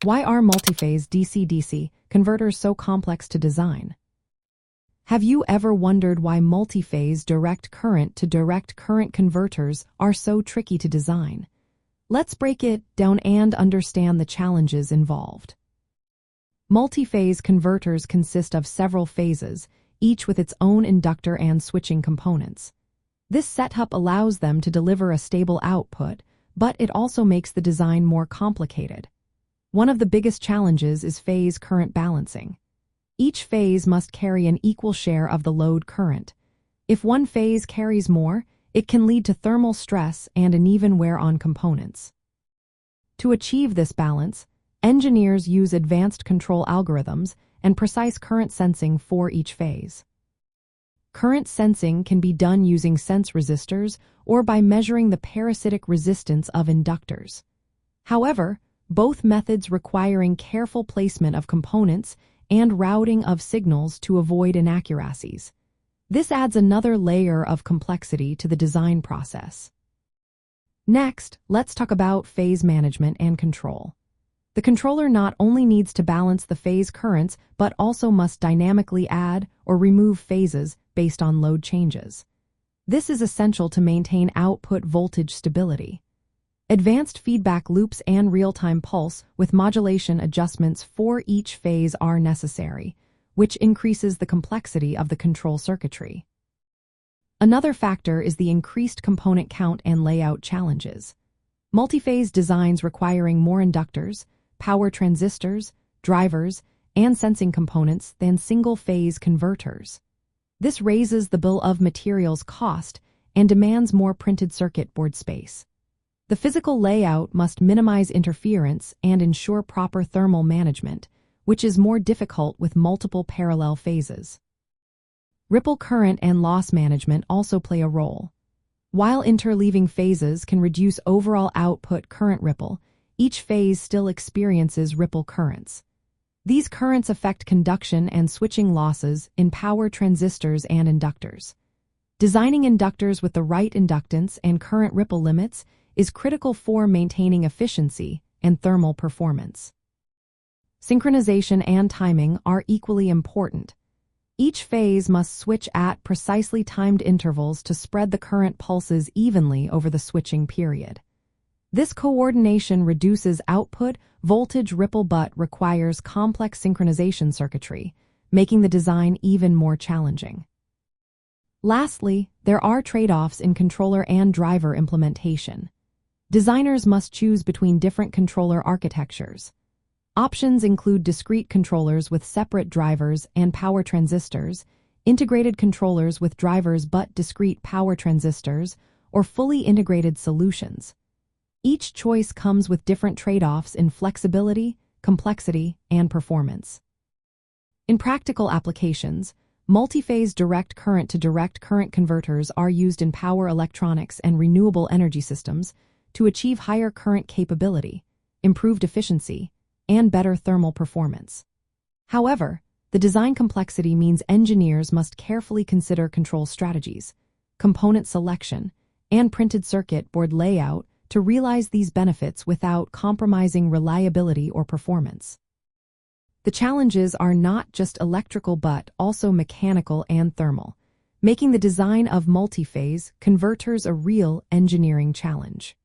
Why are multiphase DC-DC converters so complex to design? Have you ever wondered why multiphase direct current to direct current converters are so tricky to design? Let's break it down and understand the challenges involved. Multiphase converters consist of several phases, each with its own inductor and switching components. This setup allows them to deliver a stable output, but it also makes the design more complicated. One of the biggest challenges is phase current balancing. Each phase must carry an equal share of the load current. If one phase carries more, it can lead to thermal stress and uneven wear on components. To achieve this balance, engineers use advanced control algorithms and precise current sensing for each phase. Current sensing can be done using sense resistors or by measuring the parasitic resistance of inductors. However, both methods requiring careful placement of components and routing of signals to avoid inaccuracies. This adds another layer of complexity to the design process. Next, let's talk about phase management and control. The controller not only needs to balance the phase currents, but also must dynamically add or remove phases based on load changes. This is essential to maintain output voltage stability. Advanced feedback loops and real-time pulse with modulation adjustments for each phase are necessary, which increases the complexity of the control circuitry. Another factor is the increased component count and layout challenges. Multiphase designs requiring more inductors, power transistors, drivers, and sensing components than single-phase converters. This raises the bill of materials cost and demands more printed circuit board space. The physical layout must minimize interference and ensure proper thermal management, which is more difficult with multiple parallel phases. Ripple current and loss management also play a role. While interleaving phases can reduce overall output current ripple, each phase still experiences ripple currents. These currents affect conduction and switching losses in power transistors and inductors. Designing inductors with the right inductance and current ripple limits is critical for maintaining efficiency and thermal performance. Synchronization and timing are equally important. Each phase must switch at precisely timed intervals to spread the current pulses evenly over the switching period. This coordination reduces output voltage ripple but requires complex synchronization circuitry, making the design even more challenging. Lastly, there are trade-offs in controller and driver implementation. Designers must choose between different controller architectures. Options include discrete controllers with separate drivers and power transistors, integrated controllers with drivers but discrete power transistors, or fully integrated solutions. Each choice comes with different trade-offs in flexibility, complexity, and performance. In practical applications, multiphase direct current to direct current converters are used in power electronics and renewable energy systems to achieve higher current capability, improved efficiency, and better thermal performance. However, the design complexity means engineers must carefully consider control strategies, component selection, and printed circuit board layout to realize these benefits without compromising reliability or performance. The challenges are not just electrical but also mechanical and thermal, making the design of multiphase converters a real engineering challenge.